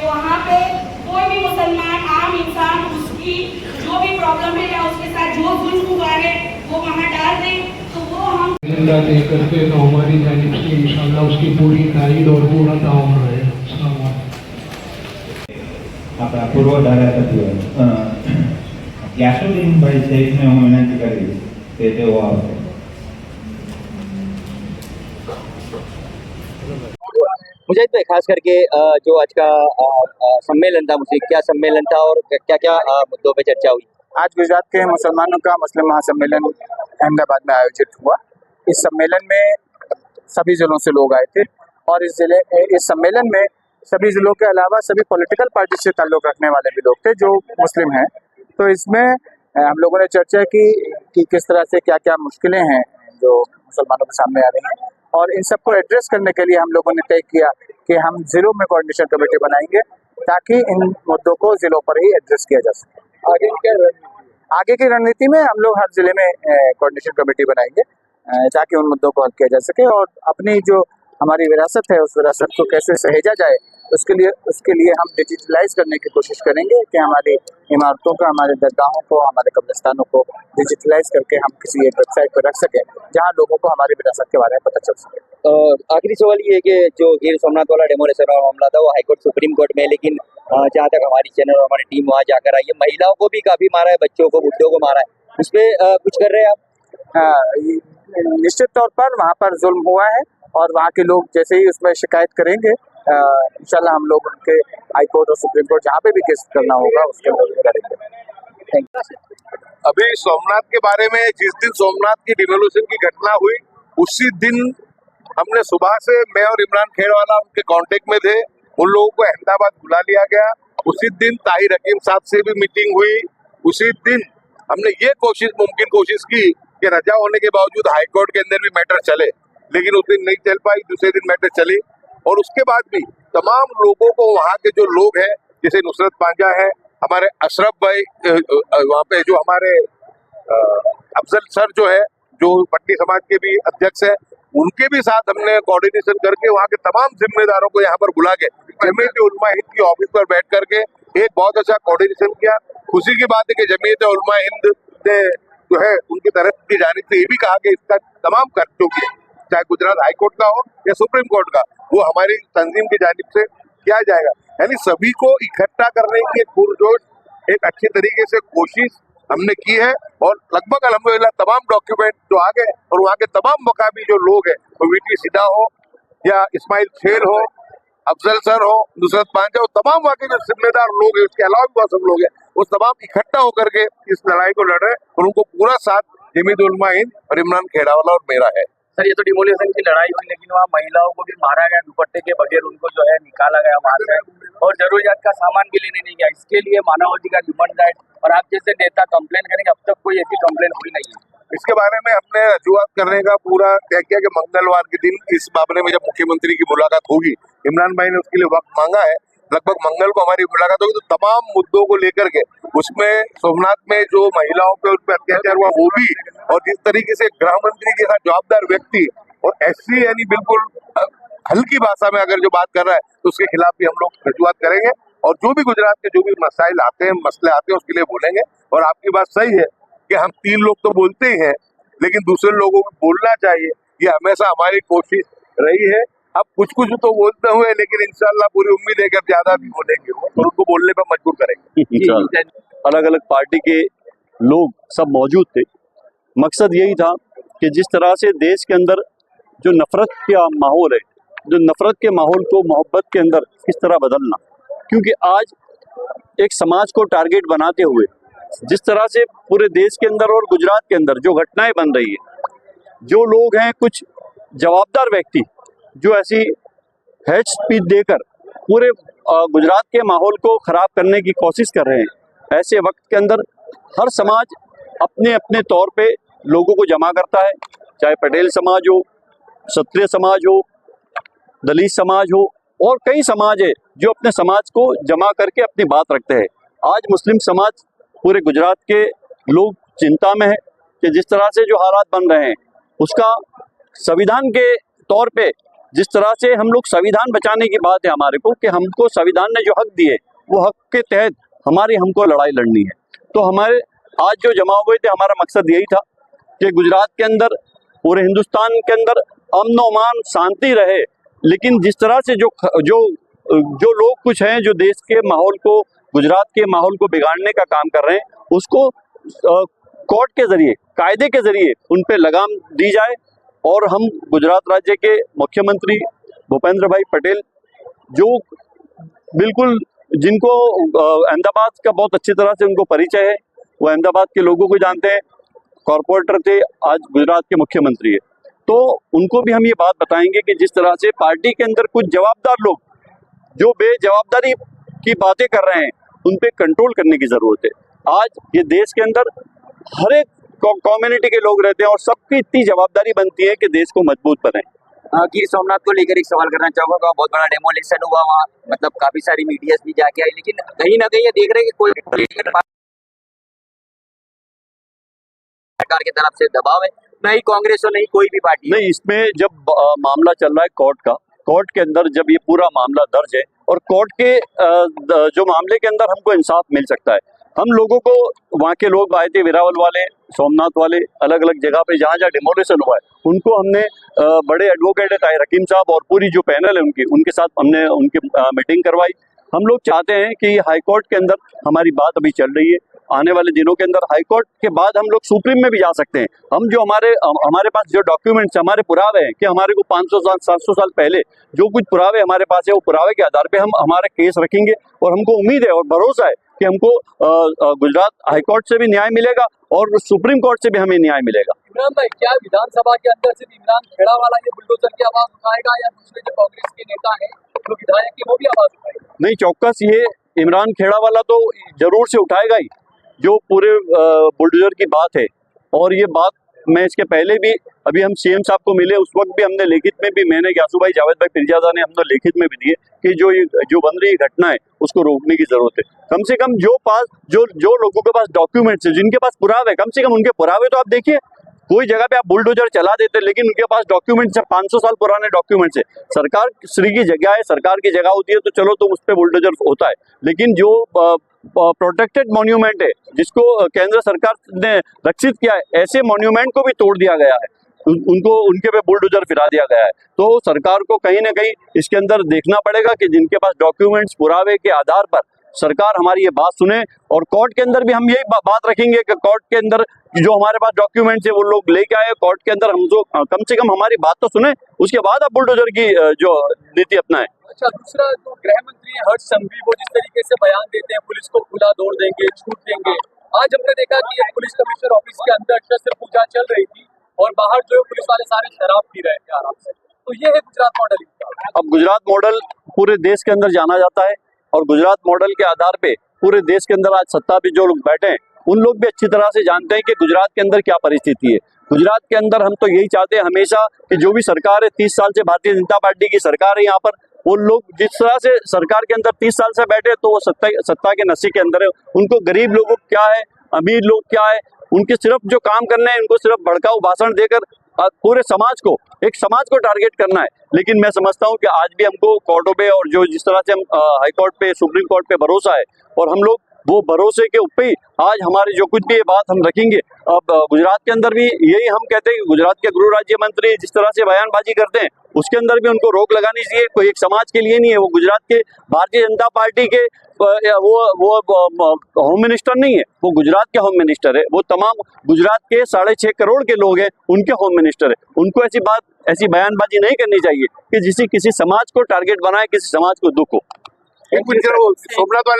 वहाँ पे कोई भी मुसलमान आम इंसान उसकी जो भी प्रॉब्लम है या उसके साथ जो जुल्म हुआ है वो वहाँ डाल दें, तो वो हम जिंदा दे करके तो हमारी जानिब से इंशाल्लाह उसकी पूरी तारीद और पूरा ताउन रहे। આપણા પૂર્વ ધારાસભ્ય યાસુદ્દીનભાઈ શેખને હું વિનંતી કરીશ કે તેઓ આવશે। मुजाहिद भाई, खास करके जो आज का सम्मेलन था, मुझे क्या सम्मेलन था और क्या क्या मुद्दों पे चर्चा हुई? आज गुजरात के मुसलमानों का मुस्लिम महासम्मेलन अहमदाबाद में आयोजित हुआ। इस सम्मेलन में सभी जिलों से लोग आए थे और इस सम्मेलन में सभी जिलों के अलावा सभी पॉलिटिकल पार्टी से ताल्लुक़ रखने वाले भी लोग थे जो मुस्लिम हैं। तो इसमें हम लोगों ने चर्चा की कि किस तरह से क्या क्या मुश्किलें हैं जो मुसलमानों के सामने आ रही हैं, और इन सबको एड्रेस करने के लिए हम लोगों ने तय किया कि हम ज़िलों में कोऑर्डिनेशन कमेटी बनाएंगे ताकि इन मुद्दों को ज़िलों पर ही एड्रेस किया जा सके। आगे की रणनीति में हम लोग हर ज़िले में कोऑर्डिनेशन कमेटी बनाएंगे ताकि उन मुद्दों को हल किया जा सके, और अपनी जो हमारी विरासत है उस विरासत को कैसे सहेजा जाए उसके लिए हम डिजिटलाइज करने की कोशिश करेंगे कि हमारी इमारतों का, हमारे दरगाहों को, हमारे कब्रिस्तानों को डिजिटलाइज करके हम किसी एक वेबसाइट पर रख सकें जहां लोगों को हमारी विरासत के बारे में पता चल सके। आखिरी सवाल ये है कि जो गिर सोमनाथ वाला डेमोलेशन वाला मामला था वो हाईकोर्ट सुप्रीम कोर्ट में, लेकिन जहाँ तक हमारी चैनल और हमारी टीम वहाँ जाकर आई है, महिलाओं को भी काफी मारा है, बच्चों को, बुढ़ों को मारा है, उस पर कुछ कर रहे हैं आप? निश्चित तौर पर वहाँ पर जुल्म हुआ है और वहाँ के लोग जैसे ही उसमें शिकायत करेंगे इंशाल्लाह हम लोग उनके हाई कोर्ट और सुप्रीम कोर्ट जहाँ पे भी केस करना होगा उसके अंदर करेंगे। अभी सोमनाथ के बारे में, जिस दिन सोमनाथ की डिमोलिशन की घटना हुई उसी दिन हमने सुबह से, मैं और इमरान खेड़वाला उनके कांटेक्ट में थे, उन लोगों को अहमदाबाद बुला लिया गया। उसी दिन ताहिर हकीम साहब से भी मीटिंग हुई। उसी दिन हमने ये मुमकिन कोशिश की कि रजा होने के बावजूद हाईकोर्ट के अंदर भी मैटर चले, लेकिन उस दिन नहीं चल पाई। दूसरे दिन मैटर चली और उसके बाद भी तमाम लोगों को, वहाँ के जो लोग हैं जैसे नुसरत पांजा है, हमारे अशरफ भाई, वहाँ पे जो हमारे अफजल सर जो है, जो पट्टी समाज के भी अध्यक्ष है, उनके भी साथ हमने कोऑर्डिनेशन करके वहाँ के तमाम जिम्मेदारों को यहाँ पर बुला के जमीयत उलमा हिंद की ऑफिस पर बैठ करके एक बहुत अच्छा कोऑर्डिनेशन किया। खुशी की बात है कि जमीयत उलमा हिंद ने जो है उनकी तरफ की जानिब से ये भी कहा कि इसका तमाम खर्च जो भी है, चाहे गुजरात हाई कोर्ट का हो या सुप्रीम कोर्ट का, वो हमारी तंजीम की जानिब से किया जाएगा। यानी सभी को इकट्ठा करने की एक पुरजोश, एक अच्छी तरीके से कोशिश हमने की है और लगभग अल्हम्दुलिल्लाह तमाम डॉक्यूमेंट जो आ गए और वहाँ के तमाम मकामी जो लोग हैं, वो वीटी सिदा हो या इस्माइल खेल हो, अफजल सर हो, नुसरत पांजा हो, तमाम वहाँ के जो जिम्मेदार लोग हैं, उसके अलावा भी बहुत सब लोग हैं, वो तमाम इकट्ठा होकर के इस लड़ाई को लड़ रहे हैं और उनको पूरा साथ जमीयत उलमा हिंद और इमरान खेड़ावाला और मेरा है। सर, ये तो डिमोलिशन की लड़ाई हुई, लेकिन वहाँ महिलाओं को भी मारा गया, दुपट्टे के बगैर उनको जो है निकाला गया वहाँ से, और जरूरियात का सामान भी लेने नहीं गया। इसके लिए मानवाधिकार ह्यूमन राइट और आप जैसे नेता कंप्लेन करेंगे, अब तक कोई ऐसी कंप्लेन हुई नहीं है। इसके बारे में हमने रजूआत करने का पूरा तय किया कि मंगलवार के दिन इस मामले में जब मुख्यमंत्री की मुलाकात होगी, इमरान भाई ने उसके लिए वक्त मांगा है, लगभग मंगल को हमारी मुलाकात होगी, तो तमाम मुद्दों को लेकर के उसमें सोमनाथ में जो महिलाओं पे उन पर अत्याचार हुआ वो भी, और जिस तरीके से गृह मंत्री के साथ जवाबदार व्यक्ति और एससी यानी बिल्कुल हल्की भाषा में अगर जो बात कर रहा है तो उसके खिलाफ भी हम लोग रजूआत करेंगे और जो भी गुजरात के जो भी मसाइल आते हैं, मसले आते हैं, उसके लिए बोलेंगे। और आपकी बात सही है कि हम 3 लोग तो बोलते ही हैं, लेकिन दूसरे लोगों को बोलना चाहिए, ये हमेशा हमारी कोशिश रही है। अब कुछ तो बोलते हुए, लेकिन इंशाल्लाह पूरी उम्मीद है कि ज्यादा भी बोलेंगे और उनको बोलने पर मजबूर करेंगे। अलग अलग पार्टी के लोग सब मौजूद थे। मकसद यही था कि जिस तरह से देश के अंदर जो नफरत का माहौल है, जो नफरत के माहौल को मोहब्बत के अंदर किस तरह बदलना, क्योंकि आज एक समाज को टारगेट बनाते हुए जिस तरह से पूरे देश के अंदर और गुजरात के अंदर जो घटनाएं बन रही है, जो लोग हैं कुछ जवाबदार व्यक्ति जो ऐसी हेट स्पीच देकर पूरे गुजरात के माहौल को ख़राब करने की कोशिश कर रहे हैं, ऐसे वक्त के अंदर हर समाज अपने अपने तौर पे लोगों को जमा करता है, चाहे पटेल समाज हो, क्षत्रिय समाज हो, दलित समाज हो, और कई समाज है जो अपने समाज को जमा करके अपनी बात रखते हैं। आज मुस्लिम समाज, पूरे गुजरात के लोग चिंता में है कि जिस तरह से जो हालात बन रहे हैं उसका संविधान के तौर पे जिस तरह से हम लोग संविधान बचाने की बात है हमारे को, कि हमको संविधान ने जो हक दिए वो हक के तहत हमारी हमको लड़ाई लड़नी है। तो हमारे आज जो जमा हुए थे, हमारा मकसद यही था कि गुजरात के अंदर, पूरे हिंदुस्तान के अंदर अमन अमान शांति रहे। लेकिन जिस तरह से जो लोग कुछ हैं जो देश के माहौल को, गुजरात के माहौल को बिगाड़ने का काम कर रहे हैं, उसको कोर्ट के जरिए, कायदे के जरिए उन पे लगाम दी जाए। और हम गुजरात राज्य के मुख्यमंत्री भूपेंद्र भाई पटेल, जो बिल्कुल जिनको अहमदाबाद का बहुत अच्छी तरह से उनको परिचय है, वो अहमदाबाद के लोगों को जानते हैं, कॉरपोरेटर थे, आज गुजरात के मुख्यमंत्री है, तो उनको भी हम ये बात बताएंगे कि जिस तरह से पार्टी के अंदर कुछ जवाबदार लोग जो बेजवाबदारी की बातें कर रहे हैं, उन पे कंट्रोल करने की जरूरत है। आज ये देश के अंदर हर एक कम्युनिटी के लोग रहते हैं और सबकी इतनी जवाबदारी बनती है कि देश को मजबूत बनाए। गिर सोमनाथ को लेकर एक सवाल करना चाहूंगा। बहुत बड़ा डेमोलिशन हुआ वहाँ, मतलब काफी सारी मीडिया भी जाके आई, लेकिन कहीं ना कहीं ये देख रहे हैं कि कोई सरकार की तरफ से दबाव है, नहीं कांग्रेस और नहीं कोई भी पार्टी। नहीं, इसमें जब मामला चल रहा है कोर्ट का, कोर्ट के अंदर जब ये पूरा मामला दर्ज है और कोर्ट के जो मामले के अंदर हमको इंसाफ मिल सकता है, हम लोगों को, वहाँ के लोग आए थे, वेरावल वाले, सोमनाथ वाले, अलग अलग जगह पे जहाँ जहाँ डिमोलिशन हुआ है, उनको हमने बड़े एडवोकेट है रकीम साहब और पूरी जो पैनल है उनके साथ हमने उनकी मीटिंग करवाई। हम लोग चाहते हैं कि हाई कोर्ट के अंदर हमारी बात अभी चल रही है, आने वाले दिनों के अंदर हाई कोर्ट के बाद हम लोग सुप्रीम में भी जा सकते हैं। हम जो हमारे पास जो डॉक्यूमेंट्स, हमारे पुरावे हैं कि हमारे को 500 साल 700 साल पहले जो कुछ पुरावे हमारे पास है, वो पुरावे के आधार पे हम हमारे केस रखेंगे। और हमको उम्मीद है और भरोसा है कि हमको गुजरात हाई कोर्ट से भी न्याय मिलेगा और सुप्रीम कोर्ट से भी हमें न्याय मिलेगा। इमरान भाई, क्या विधानसभा के अंदर सिर्फ इमरान खेड़ा वाला ये बुलडोजर की आवाज उठाएगा या दूसरे जो कांग्रेस के नेता हैं, जो विधायक है, वो भी आवाज उठाएगा? नहीं, चौकस ये इमरान खेड़ा वाला तो जरूर से उठाएगा ही, जो पूरे बुलडोजर की बात है। और ये बात मैं इसके पहले भी, अभी हम सीएम साहब को मिले, उस वक्त भी हमने लिखित में भी, मैंने ग्यासू भाई जावेद भाई फिरजादा ने हमने लिखित में भी दिए कि जो बन रही घटना है उसको रोकने की जरूरत है। कम से कम जो लोगों के पास डॉक्यूमेंट्स है, जिनके पास पुरावे, कम से कम उनके पुरावे तो आप देखिए। कोई जगह पे आप बुलडोजर चला देते, लेकिन उनके पास डॉक्यूमेंट्स है, 500 साल पुराने डॉक्यूमेंट्स है। सरकार श्री की जगह है, सरकार की जगह होती है तो चलो तो उस पर बुलडोजर होता है, लेकिन जो प्रोटेक्टेड मॉन्यूमेंट है, जिसको केंद्र सरकार ने रक्षित किया है, ऐसे मॉन्यूमेंट को भी तोड़ दिया गया है, उनके पे बुलडोजर फिरा दिया गया है। तो सरकार को कहीं ना कहीं इसके अंदर देखना पड़ेगा कि जिनके पास डॉक्यूमेंट्स, पुरावे के आधार पर सरकार हमारी ये बात सुने। और कोर्ट के अंदर भी हम यही बात रखेंगे कि कोर्ट के अंदर जो हमारे पास डॉक्यूमेंट्स है वो लोग लेके आए कोर्ट के अंदर, हम जो कम से कम हमारी बात तो सुने, उसके बाद आप बुलडोजर की जो नीति अपनाएं। अच्छा, दूसरा तो गृह मंत्री हर्ष संघवी, वो जिस तरीके से बयान देते हैं, पुलिस को खुला दौड़ देंगे, छूट देंगे। आज हमने देखा कि एक पुलिस कमिश्नर ऑफिस के अंदर शस्त्र पूजा चल रही थी और बाहर जो पुलिस वाले सारे शराब पी रहे थे आराम से। तो ये है गुजरात मॉडल। अब गुजरात मॉडल पूरे देश के अंदर जाना जाता है और गुजरात मॉडल के आधार पे पूरे देश के अंदर आज सत्ता पे जो लोग बैठे हैं, उन लोग भी अच्छी तरह से जानते हैं कि गुजरात के अंदर क्या परिस्थिति है। गुजरात के अंदर हम तो यही चाहते हैं हमेशा कि जो भी सरकार है, 30 साल से भारतीय जनता पार्टी की सरकार है यहाँ पर, वो लोग जिस तरह से सरकार के अंदर 30 साल से बैठे, तो वो सत्ता के नशे के अंदर है। उनको गरीब लोगों क्या है, अमीर लोग क्या है, उनके सिर्फ जो काम करना है, उनको सिर्फ भड़काऊ भाषण देकर पूरे समाज को, एक समाज को टारगेट करना है। लेकिन मैं समझता हूँ कि आज भी हमको कोर्टों पे और जो जिस तरह से हम हाई कोर्ट पे, सुप्रीम कोर्ट पे भरोसा है और हम लोग वो भरोसे के ऊपर ही आज हमारी जो कुछ भी ये बात हम रखेंगे। अब गुजरात के अंदर भी यही हम कहते हैं कि गुजरात के गृह राज्य मंत्री जिस तरह से बयानबाजी करते हैं, उसके अंदर भी उनको रोक लगानी चाहिए। कोई एक समाज के लिए नहीं है, वो गुजरात के भारतीय जनता पार्टी के वो होम मिनिस्टर नहीं है, वो गुजरात के होम मिनिस्टर है। वो तमाम गुजरात के 6.5 करोड़ के लोग हैं, उनके होम मिनिस्टर है। उनको ऐसी बयानबाजी नहीं करनी चाहिए कि किसी समाज को टारगेट बनाए, किसी समाज को दुख हो। सोमनाथ वाले